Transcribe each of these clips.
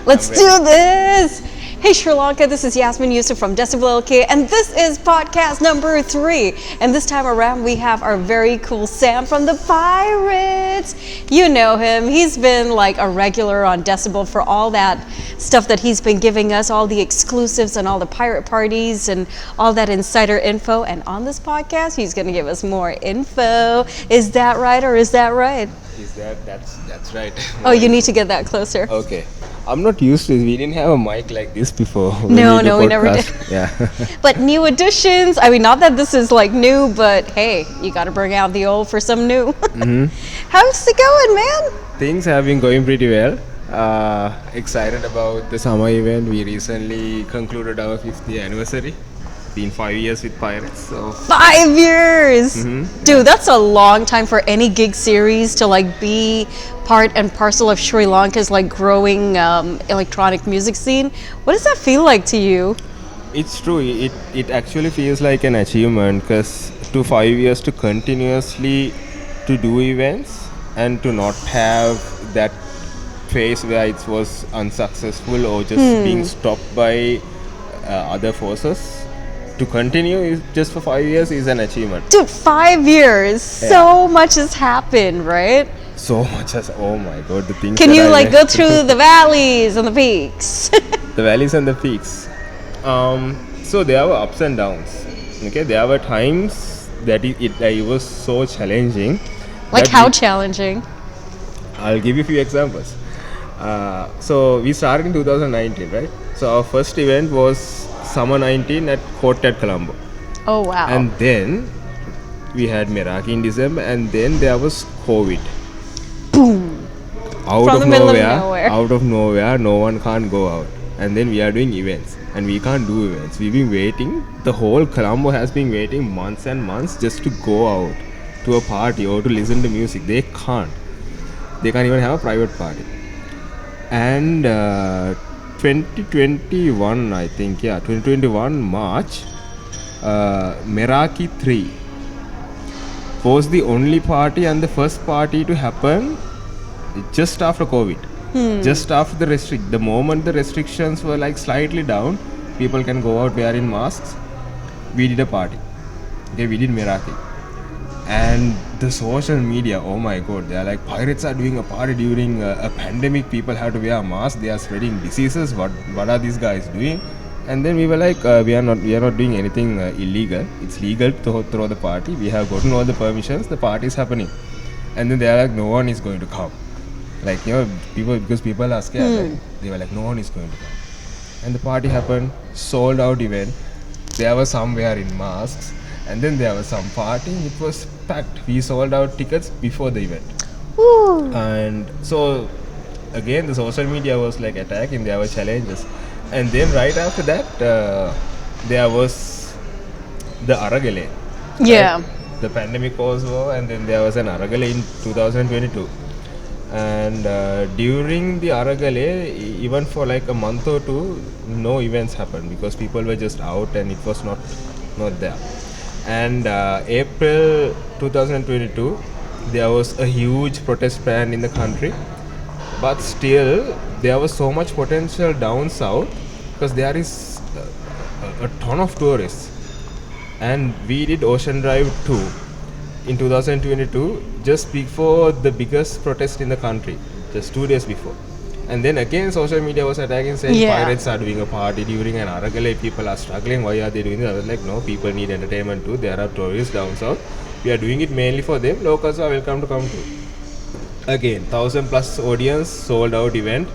Let's do this! Hey Sri Lanka, this is Yasmin Yusuf from DecibelLK, and this is podcast number 3. And this time around, we have our very cool Sam from the Pirates. You know him. He's been like a regular on Decibel for all that stuff that he's been giving us, all the exclusives and all the pirate parties and all that insider info. And on this podcast, he's going to give us more info. Is that right or is that right? That's right. Oh, you need to get that closer. Okay. I'm not used to this. We didn't have a mic like this before. No, we never did. Yeah. But new additions. I mean, not that this is like new, but hey, you got to bring out the old for some new. How's it going, man? Things have been going pretty well. Excited about the summer event. We recently concluded our 5th anniversary. Been 5 years with Pirates, so 5 years, dude. That's a long time for any gig series to like be part and parcel of Sri Lanka's like growing electronic music scene. What does that feel like to you? it's true. It actually feels like an achievement because to 5 years to continuously to do events and to not have that phase where it was unsuccessful or just being stopped by other forces. To continue is just for 5 years is an achievement. Dude, 5 years. So much has happened, right? So much as, oh my god, the things. Can that you I like met. go through the valleys and the peaks? The valleys and the peaks. So there were ups and downs. Okay, there were times that it was so challenging. Like that how challenging? I'll give you a few examples. So we started in 2019, right? So our first event was Summer 19 at Court at Colombo. Oh wow. And then we had Meraki in December, and then there was COVID. Boom. Out From of the middle of nowhere, nowhere. no one can't go out. And then we are doing events, and we can't do events. We've been waiting, the whole Colombo has been waiting months and months just to go out to a party or to listen to music. They can't even have a private party. And 2021, I think, 2021 March, Meraki 3 was the only party and the first party to happen just after COVID. Just after the moment the restrictions were like slightly down, people can go out wearing masks. We did a party. Okay, we did Meraki. And the social media, oh my god, they are like, Pirates are doing a party during a pandemic, people have to wear masks, they are spreading diseases, what are these guys doing? And then we were like, we are not doing anything illegal. It's legal to throw the party. We have gotten all the permissions, the party is happening. And then they are like, no one is going to come. Like, you know, because people are scared, right? They were like, no one is going to come. And the party happened, sold out event. There were some wearing masks. And then there was some party, it was packed. We sold out tickets before the event. Woo. And so, again, the social media was like attacking, there were challenges. And then right after that, there was the Aragale. Yeah. Right? The pandemic was over, and then there was an Aragale in 2022. And during the Aragale, even for like a month or two, no events happened because people were just out and it was not there. And April 2022, there was a huge protest planned in the country, but still there was so much potential down south because there is a ton of tourists. And we did Ocean Drive 2 in 2022, just before the biggest protest in the country, just 2 days before. And then again social media was attacking, saying Pirates are doing a party during an Aragale, people are struggling, why are they doing it? I was like, no, people need entertainment too, there are tourists down south, we are doing it mainly for them, locals are welcome to come too. Again, 1,000 plus audience, sold out event.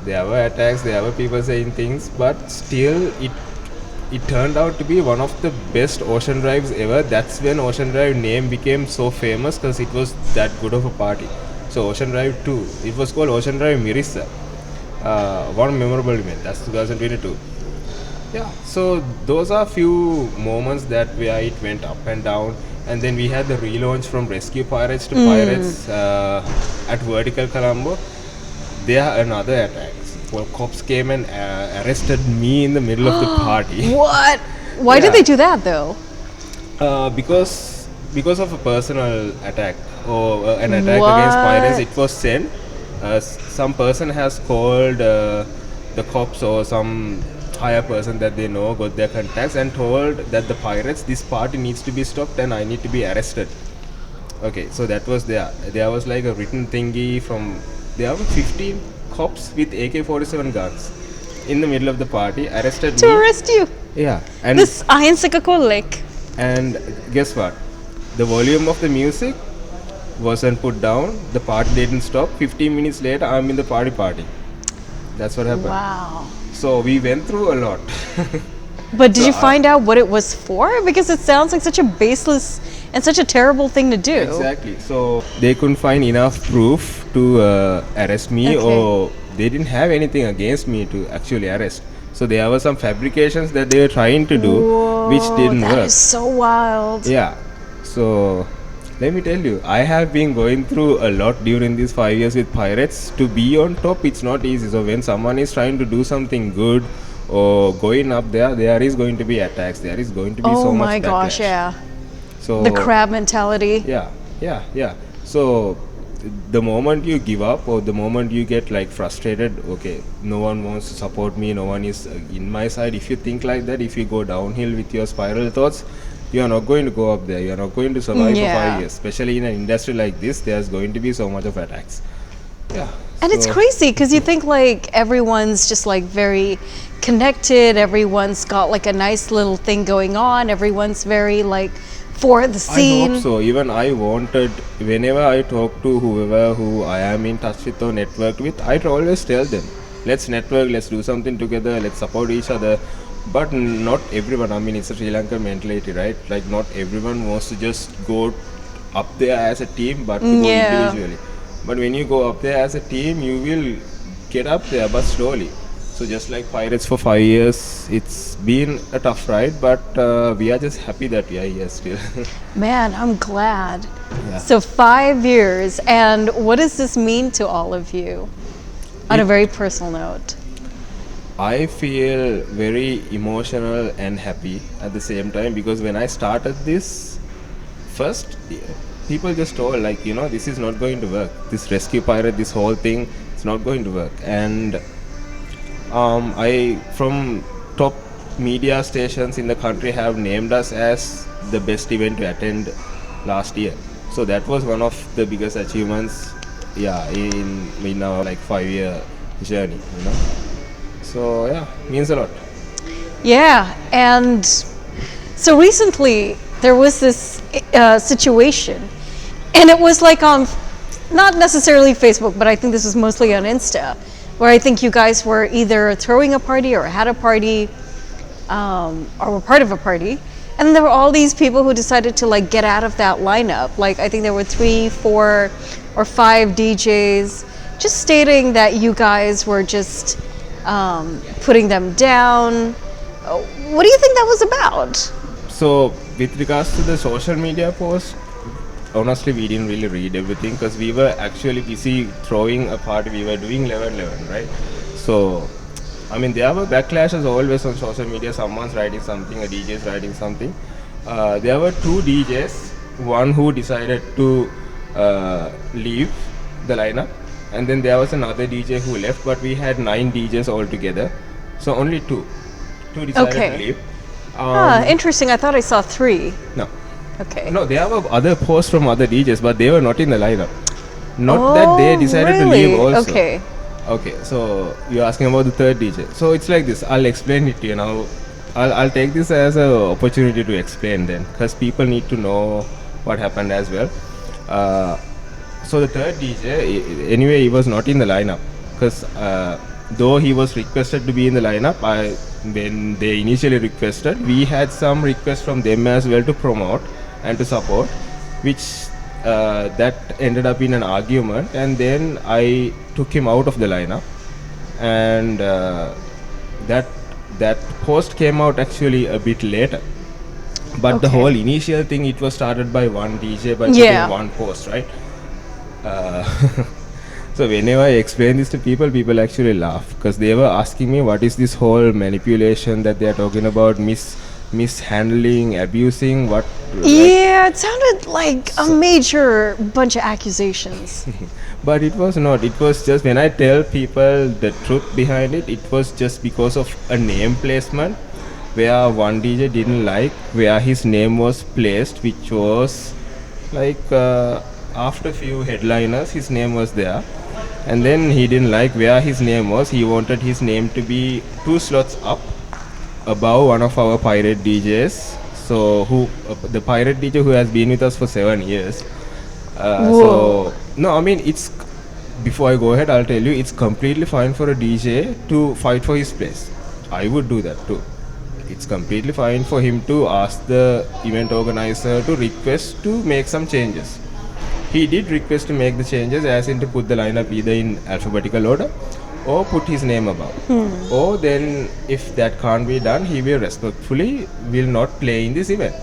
There were attacks, there were people saying things, but still it turned out to be one of the best Ocean Drives ever. That's when Ocean Drive name became so famous because it was that good of a party. So Ocean Drive 2, it was called Ocean Drive Mirissa. One memorable event, that's 2022. Yeah, so those are few moments where it went up and down. And then we had the relaunch from Rescue Pirates to Pirates at Vertical Colombo. There are another attacks. Well, cops came and arrested me in the middle of the party. What? Why did they do that though? Because of a personal attack or an attack against Pirates. It was sent some person has called the cops or some higher person that they know, got their contacts and told that the pirates, this party needs to be stopped and I need to be arrested. Okay, so that was there was like a written thingy from, there were 15 cops with AK-47 guns in the middle of the party, arrested To me. arrest you. Yeah, and This ahinsaka ko like. and guess what? The volume of the music wasn't put down. The party didn't stop. 15 minutes later, I'm in the party. That's what happened. Wow. So we went through a lot. But did So you find out what it was for? Because it sounds like such a baseless and such a terrible thing to do. Exactly. So they couldn't find enough proof to arrest me, Okay. or they didn't have anything against me to actually arrest. So there were some fabrications that they were trying to do, which didn't That work. is so wild. Yeah. So let me tell you, I have been going through a lot during these 5 years with pirates. To be on top, it's not easy. So when someone is trying to do something good or going up there is going to be attacks. There is going to be Oh so much my gosh, backlash. yeah. So The crab mentality. yeah. So the moment you give up or the moment you get like frustrated, okay, no one wants to support me, no one is in my side. If you think like that, if you go downhill with your spiral thoughts, you are not going to go up there. You are not going to survive for Yeah. 5 years. Especially in an industry like this, there's going to be so much of attacks. Yeah. And it's so- crazy because you think like everyone's just like very connected, everyone's got like a nice little thing going on, everyone's very like for the scene. I hope so. Even I wanted, whenever I talk to whoever who I am in touch with or networked with, I always tell them, let's network, let's do something together, let's support each other. But not everyone, I mean, it's a Sri Lankan mentality, right? Like, not everyone wants to just go up there as a team, but to go Yeah. individually. But when you go up there as a team, you will get up there, but slowly. So just like Pirates for 5 years, it's been a tough ride, but we are just happy that we are here still. Man, I'm glad. Yeah. So 5 years, and what does this mean to all of you? On a very personal note. I feel very emotional and happy at the same time, because when I started this, first people just told, like, you know, this is not going to work. This rescue pirate, this whole thing, it's not going to work. And I, from top media stations in the country, have named us as the best event to attend last year. So that was one of the biggest achievements, yeah, in our like 5-year journey, you know. So yeah, means a lot. Yeah, and so recently there was this situation, and it was like on, not necessarily Facebook, but I think this was mostly on Insta, where I think you guys were either throwing a party or had a party, or were part of a party, and there were all these people who decided to like get out of that lineup. Like I think there were 3, 4, or 5 DJs just stating that you guys were just putting them down. What do you think that was about? So with regards to the social media post, honestly, we didn't really read everything because we were actually busy throwing a party. We were doing 11/11, right? So, I mean, there were backlashes always on social media. Someone's writing something, a DJ is writing something. There were 2 DJs, one who decided to leave the lineup, and then there was another DJ who left, but we had 9 DJs altogether. So only 2 decided Okay. to leave. Interesting. I thought I saw 3. No. Okay. No, there were other posts from other DJs, but they were not in the lineup. Not that they decided to really? leave also. Okay. Okay, so you're asking about the third DJ. So it's like this. I'll explain it to you now. I'll take this as an opportunity to explain then, because people need to know what happened as well. So the third DJ, anyway, he was not in the lineup, because though he was requested to be in the lineup, when they initially requested, we had some requests from them as well to promote and to support, which that ended up in an argument, and then I took him out of the lineup, and that post came out actually a bit later. But the Okay. whole initial thing, it was started by one DJ by Yeah. putting one post, right? So whenever I explain this to people, people actually laugh, because they were asking me what is this whole manipulation that they are talking about, mishandling, abusing, what, like. Yeah, it sounded like a major bunch of accusations. But it was not. It was just, when I tell people the truth behind it, it was just because of a name placement where one DJ didn't like where his name was placed, which was like after few headliners, his name was there. And then he didn't like where his name was. He wanted his name to be 2 slots up above one of our pirate DJs. So the pirate DJ who has been with us for 7 years. Whoa. So no, I mean, it's, before I go ahead, I'll tell you, it's completely fine for a DJ to fight for his place. I would do that too. It's completely fine for him to ask the event organizer to request to make some changes. He did request to make the changes, as in to put the lineup either in alphabetical order or put his name above. Or then, if that can't be done, he will respectfully will not play in this event.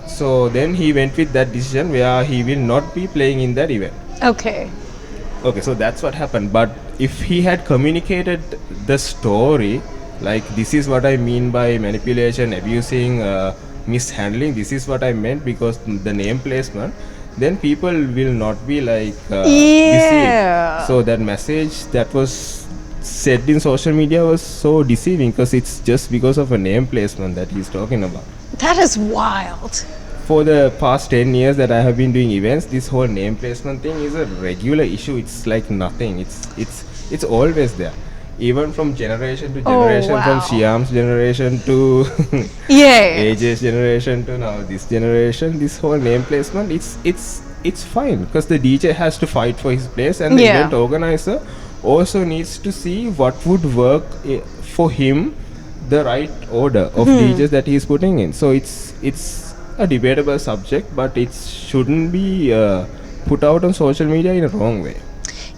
So then he went with that decision where he will not be playing in that event. Okay. Okay, so that's what happened. But if he had communicated the story, like, this is what I mean by manipulation, abusing, mishandling, this is what I meant because the name placement, then people will not be like Yeah. deceived. So that message that was said in social media was so deceiving because it's just because of a name placement that he's talking about. That is wild. For the past 10 years that I have been doing events, this whole name placement thing is a regular issue. It's like nothing. It's always there. Even from generation to generation, wow. from Shyam's generation to Yeah. AJ's generation to now this generation, this whole name placement, it's fine because the DJ has to fight for his place, and the Yeah. event organizer also needs to see what would work for him, the right order of DJs that he's putting in. So it's a debatable subject, but it shouldn't be put out on social media in a wrong way.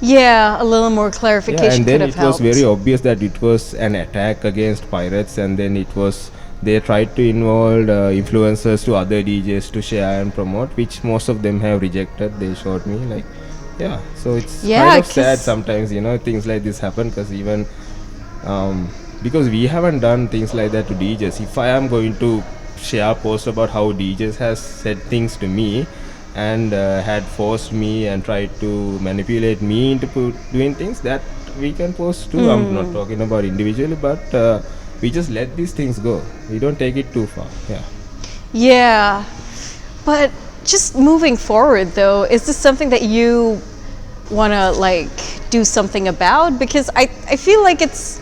Yeah, a little more clarification Yeah, and could then have it was helped. very obvious that it was an attack against pirates, and then they tried to involve influencers to other DJs to share and promote, which most of them have rejected. They showed me, like, yeah. So it's Yeah, kind of sad 'cause- sometimes, things like this happen, because even because we haven't done things like that to DJs. If I am going to share a post about how DJs has said things to me and had forced me and tried to manipulate me into doing things, that we can post too. I'm not talking about individually, but we just let these things go. We don't take it too far. Yeah. Yeah. But just moving forward though, is this something that you want to like do something about? Because I feel like it's,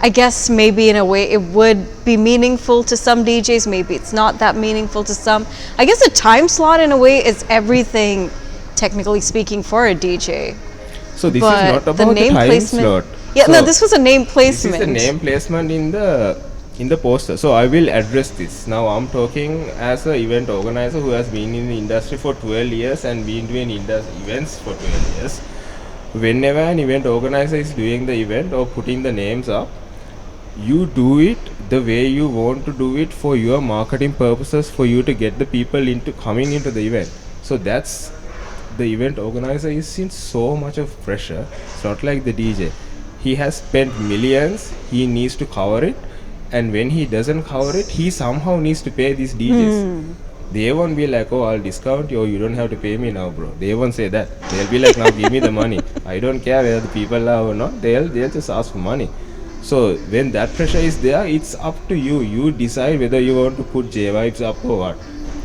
I guess maybe in a way it would be meaningful to some DJs, maybe it's not that meaningful to some. I guess a time slot in a way is everything, technically speaking, for a DJ. So this But is not about the name time placement. slot. Yeah, So no, this was a name placement. This is the name placement in the poster. So I will address this. Now I'm talking as an event organizer who has been in the industry for 12 years and been doing events for 12 years. Whenever an event organizer is doing the event or putting the names up, you do it the way you want to do it for your marketing purposes, for you to get the people into coming into the event. So that's, the event organizer is in so much of pressure. It's not like the DJ. He has spent millions, he needs to cover it, and when he doesn't cover it, he somehow needs to pay these DJs. They won't be like, oh, I'll discount you, you don't have to pay me now, bro. They won't say that. They'll be like, now give me the money. I don't care whether the people are or not, they'll just ask for money. So when that pressure is there, it's up to you. You decide whether you want to put J-Vibes up or what.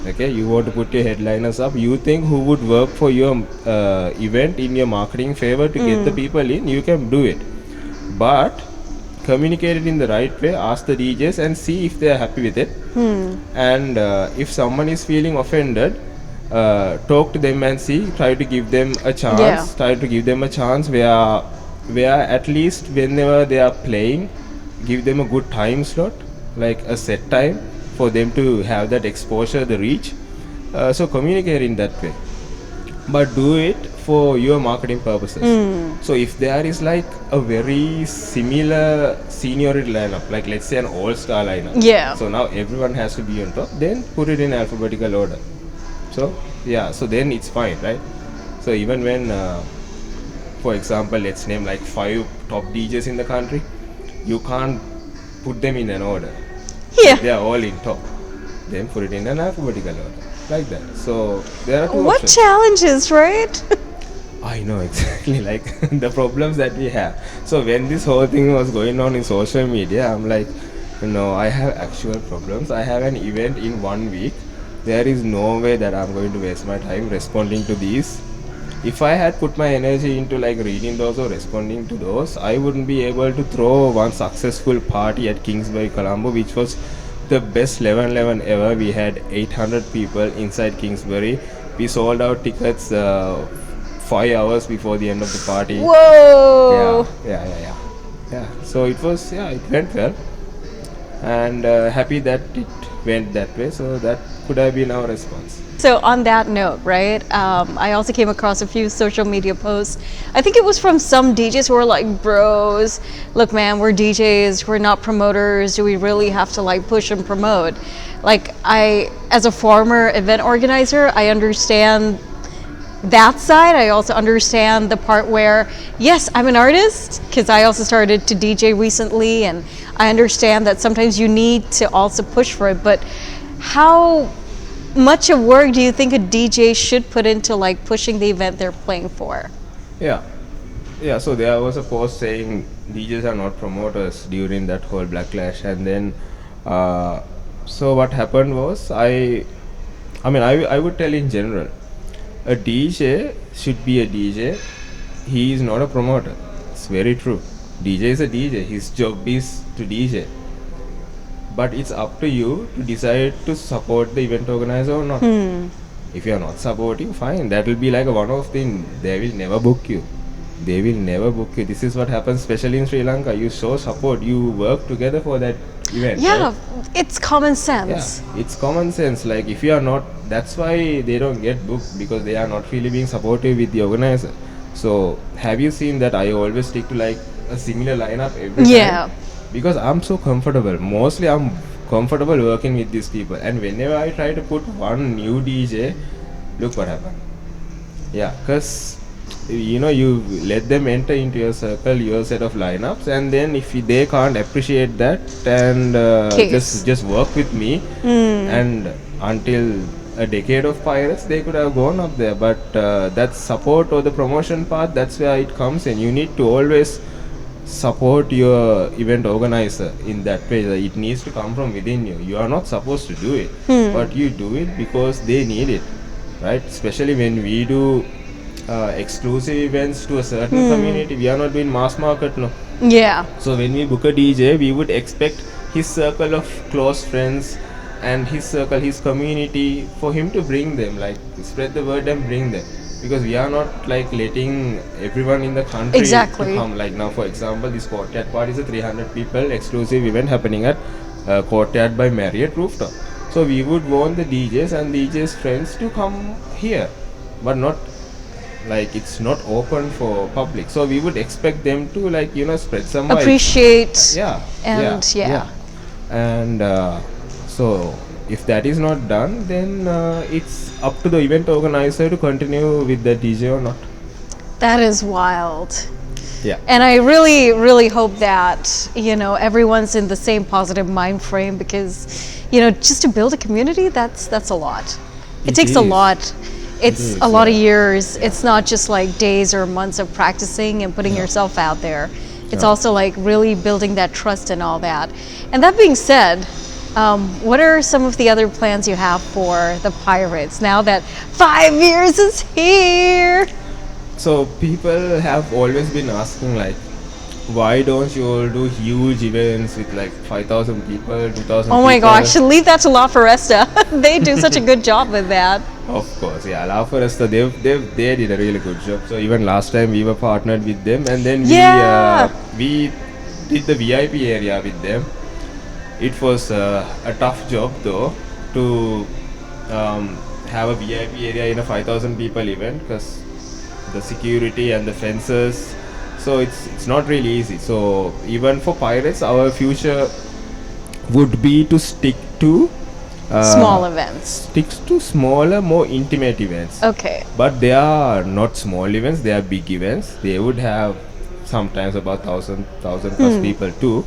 Okay, you want to put your headliners up. You think who would work for your event in your marketing favor to get the people in, you can do it. But communicate it in the right way, ask the DJs and see if they are happy with it. And if someone is feeling offended, talk to them and see, try to give them a chance. Yeah. Try to give them a chance where at least whenever they are playing, give them a good time slot, like a set time for them to have that exposure, the reach. So communicate in that way, but do it for your marketing purposes. So if there is like a very similar seniority lineup, like let's say an all-star lineup, Yeah. so now everyone has to be on top, then put it in alphabetical order. So yeah, so then it's fine, right? So even when for example, let's name like 5 top DJs in the country, you can't put them in an order. Yeah. They are all in top. Then put it in an alphabetical order, like that. So there are two What options. challenges, right? I know exactly like the problems that we have. So when this whole thing was going on in social media, I'm like, no, I have actual problems. I have an event in 1 week. There is no way that I'm going to waste my time responding to these. If I had put my energy into like reading those or responding to those, I wouldn't be able to throw one successful party at Kingsbury, Colombo, which was the best 11-11 ever. We had 800 people inside Kingsbury. We sold out tickets 5 hours before the end of the party. Whoa. Yeah. So it was, it went well, and happy that it went that way. So that could have been our response. So on that note, right, I also came across a few social media posts. I think it was from some DJs who were like, bros, look man, we're DJs, we're not promoters. Do we really have to like push and promote? Like as a former event organizer, I understand that side. I also understand the part where, yes, I'm an artist because I also started to DJ recently, and I understand that sometimes you need to also push for it. But how much of work do you think a DJ should put into like pushing the event they're playing for? Yeah. So there was a post saying DJs are not promoters during that whole backlash, and then so what happened was I would tell in general, a DJ should be a DJ. He is not a promoter. It's very true. DJ is a DJ. His job is to DJ. But it's up to you to decide to support the event organizer or not. If you are not supporting, fine. That will be like a one-off thing. They will never book you. This is what happens, especially in Sri Lanka. You show support. You work together for that event. Yeah, right? it's common sense. Yeah, it's common sense. Like if you are not, that's why they don't get booked, because they are not really being supportive with the organizer. So have you seen that I always stick to like a similar lineup every time? Because I'm so comfortable. Mostly I'm comfortable working with these people, and whenever I try to put one new DJ, look what happened. Yeah, because you let them enter into your circle, your set of lineups, and then if they can't appreciate that and just work with me, and until a decade of pirates, they could have gone up there. But that support or the promotion part, that's where it comes in. You need to always support your event organizer in that way. It needs to come from within you. You are not supposed to do it, but you do it because they need it, right? Especially when we do exclusive events to a certain community. We are not doing mass market, no. Yeah. So when we book a DJ, we would expect his circle of close friends and his circle, his community, for him to bring them, like spread the word and bring them. Because we are not like letting everyone in the country to come. Like now, for example, this Courtyard party is a 300 people exclusive event happening at Courtyard by Marriott rooftop. So we would want the DJs and DJs friends to come here, but not like it's not open for public. So we would expect them to like spread some vibes. Appreciate. Yeah. And so if that is not done, then it's up to the event organizer to continue with the DJ or not. That is wild. Yeah. And I really, really hope that, everyone's in the same positive mind frame, because, just to build a community, that's a lot. It takes a lot. It's a lot of years. It's not just like days or months of practicing and putting yourself out there. It's also like really building that trust and all that. And that being said, what are some of the other plans you have for the Pirates now that 5 years is here? So people have always been asking like, why don't you all do huge events with like 5,000 people, 2,000 Oh my people? gosh, leave that to La Foresta. They do such a good job with that. Of course, yeah. La Foresta, they did a really good job. So even last time we were partnered with them, and then we did the VIP area with them. It was a tough job though to have a VIP area in a 5,000 people event, because the security and the fences. So it's not really easy. So even for Pirates, our future would be to stick to small events. Sticks to smaller, more intimate events. Okay. But they are not small events, they are big events. They would have sometimes about 1,000 plus people too.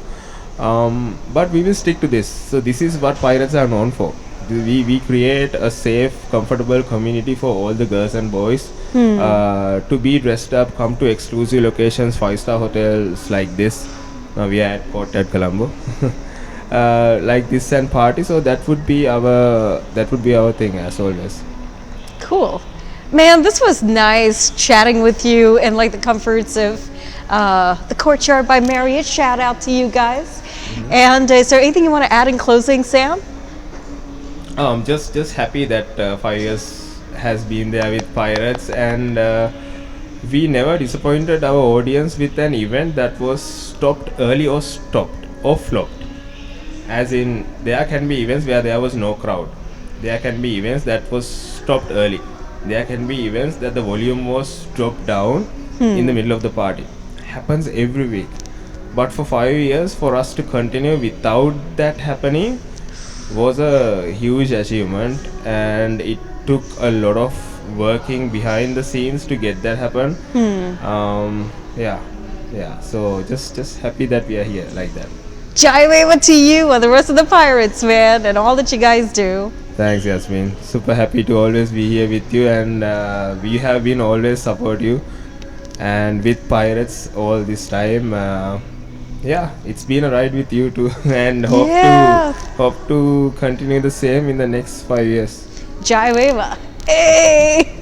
But we will stick to this. So this is what pirates are known for. We create a safe, comfortable community for all the girls and boys to be dressed up, come to exclusive locations, 5-star hotels like this. Now we are at Port at Colombo, like this and party. So that would be our thing as always. Cool. Man, this was nice chatting with you and like the comforts of the Courtyard by Marriott. Shout out to you guys. And is there anything you want to add in closing, Sam? Just happy that 5 years has been there with Pirates, and we never disappointed our audience with an event that was stopped early or stopped or flopped. As in, there can be events where there was no crowd. There can be events that was stopped early. There can be events that the volume was dropped down in the middle of the party. Happens every week. But for 5 years, for us to continue without that happening was a huge achievement, and it took a lot of working behind the scenes to get that happen. Yeah. So just happy that we are here like that. Jai Weva to you and the rest of the Pirates, man, and all that you guys do. Thanks, Yasmin. Super happy to always be here with you, and we have been always support you, and with Pirates all this time. Yeah, it's been a ride with you too, and Yeah. hope to continue the same in the next 5 years. Jai Weva. Hey!